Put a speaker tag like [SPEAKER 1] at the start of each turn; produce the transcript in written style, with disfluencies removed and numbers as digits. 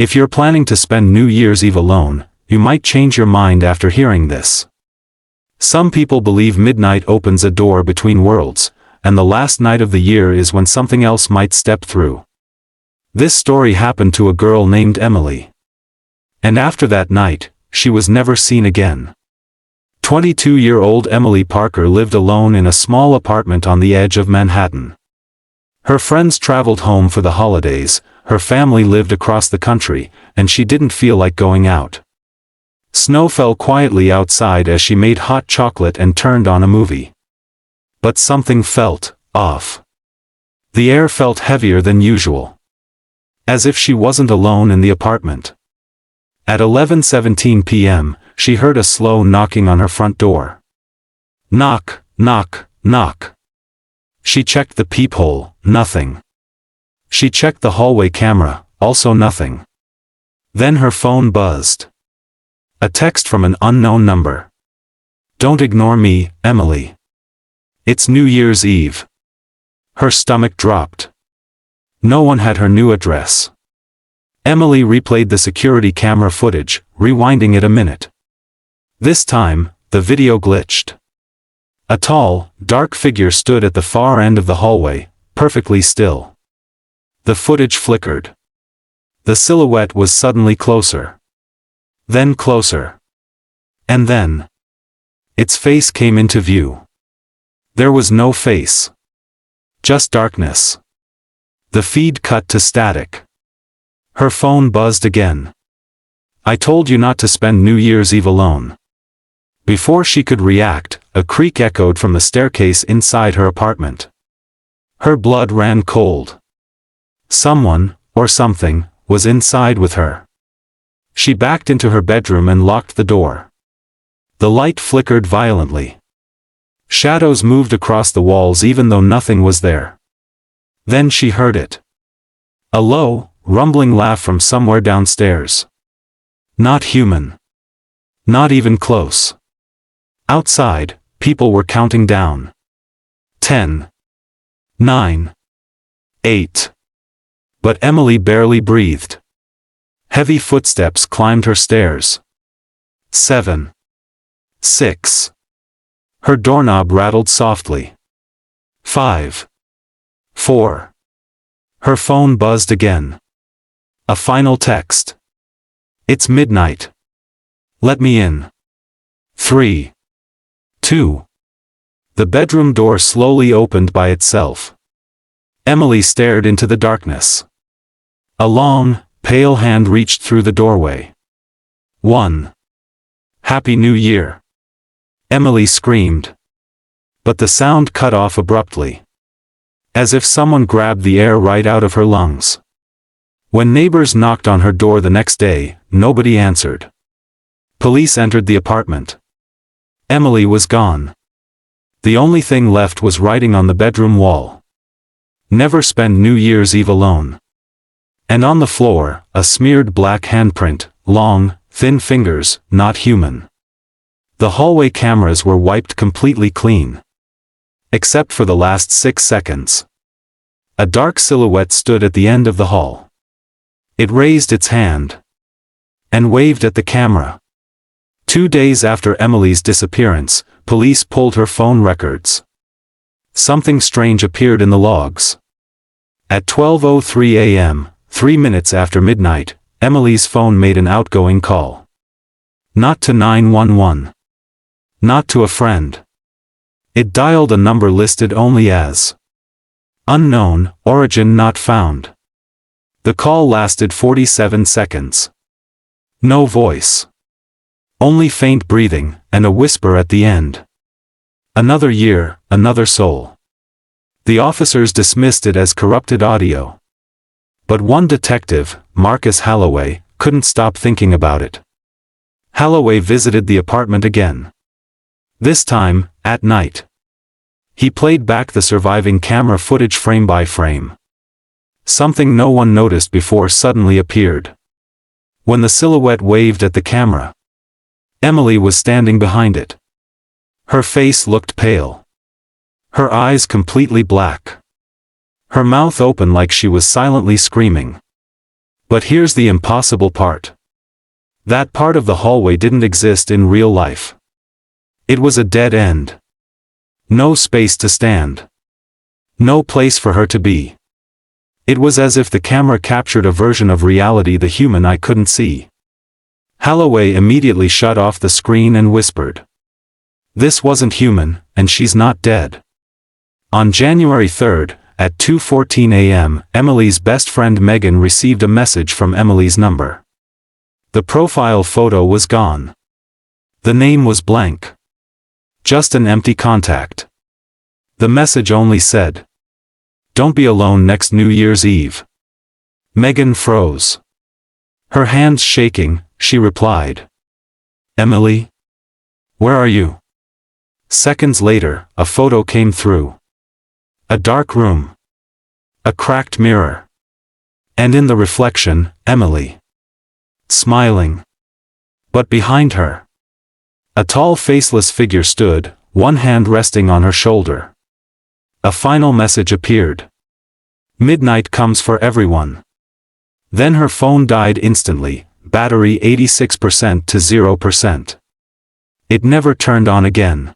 [SPEAKER 1] If you're planning to spend New Year's Eve alone, you might change your mind after hearing this. Some people believe midnight opens a door between worlds, and the last night of the year is when something else might step through. This story happened to a girl named Emily. And after that night, she was never seen again. 22-year-old Emily Parker lived alone in a small apartment on the edge of Manhattan. Her friends traveled home for the holidays, her family lived across the country, and she didn't feel like going out. Snow fell quietly outside as she made hot chocolate and turned on a movie. But something felt off. The air felt heavier than usual. As if she wasn't alone in the apartment. At 11:17 p.m., she heard a slow knocking on her front door. Knock, knock, knock. She checked the peephole, nothing. She checked the hallway camera, also nothing. Then her phone buzzed. A text from an unknown number. Don't ignore me, Emily. It's New Year's Eve. Her stomach dropped. No one had her new address. Emily replayed the security camera footage, rewinding it a minute. This time, the video glitched. A tall, dark figure stood at the far end of the hallway, perfectly still. The footage flickered. The silhouette was suddenly closer. Then closer. And then, its face came into view. There was no face. Just darkness. The feed cut to static. Her phone buzzed again. I told you not to spend New Year's Eve alone. Before she could react, a creak echoed from the staircase inside her apartment. Her blood ran cold. Someone, or something, was inside with her. She backed into her bedroom and locked the door. The light flickered violently. Shadows moved across the walls even though nothing was there. Then she heard it. A low, rumbling laugh from somewhere downstairs. Not human. Not even close. Outside, people were counting down. 10. 9. 8. But Emily barely breathed. Heavy footsteps climbed her stairs. 7. 6. Her doorknob rattled softly. 5. 4. Her phone buzzed again. A final text. It's midnight. Let me in. 3. 2. The bedroom door slowly opened by itself. Emily stared into the darkness. A long, pale hand reached through the doorway. 1. Happy New Year. Emily screamed. But the sound cut off abruptly. As if someone grabbed the air right out of her lungs. When neighbors knocked on her door the next day, nobody answered. Police entered the apartment. Emily was gone. The only thing left was writing on the bedroom wall. Never spend New Year's Eve alone. And on the floor, a smeared black handprint, long, thin fingers, not human. The hallway cameras were wiped completely clean. Except for the last 6 seconds. A dark silhouette stood at the end of the hall. It raised its hand. And waved at the camera. 2 days after Emily's disappearance, police pulled her phone records. Something strange appeared in the logs. At 12:03 a.m., 3 minutes after midnight, Emily's phone made an outgoing call. Not to 911. Not to a friend. It dialed a number listed only as unknown, origin not found. The call lasted 47 seconds. No voice. Only faint breathing, and a whisper at the end. Another year, another soul. The officers dismissed it as corrupted audio. But one detective, Marcus Halloway, couldn't stop thinking about it. Halloway visited the apartment again. This time, at night. He played back the surviving camera footage frame by frame. Something no one noticed before suddenly appeared. When the silhouette waved at the camera, Emily was standing behind it. Her face looked pale. Her eyes completely black. Her mouth open like she was silently screaming. But here's the impossible part. That part of the hallway didn't exist in real life. It was a dead end. No space to stand. No place for her to be. It was as if the camera captured a version of reality the human eye couldn't see. Holloway immediately shut off the screen and whispered. This wasn't human, and she's not dead. On January 3rd, at 2:14 a.m., Emily's best friend Megan received a message from Emily's number. The profile photo was gone. The name was blank. Just an empty contact. The message only said, "Don't be alone next New Year's Eve." Megan froze. Her hands shaking, she replied, "Emily? Where are you?" Seconds later, a photo came through. A dark room. A cracked mirror. And in the reflection, Emily. Smiling. But behind her, a tall faceless figure stood, one hand resting on her shoulder. A final message appeared. Midnight comes for everyone. Then her phone died instantly, battery 86% to 0%. It never turned on again.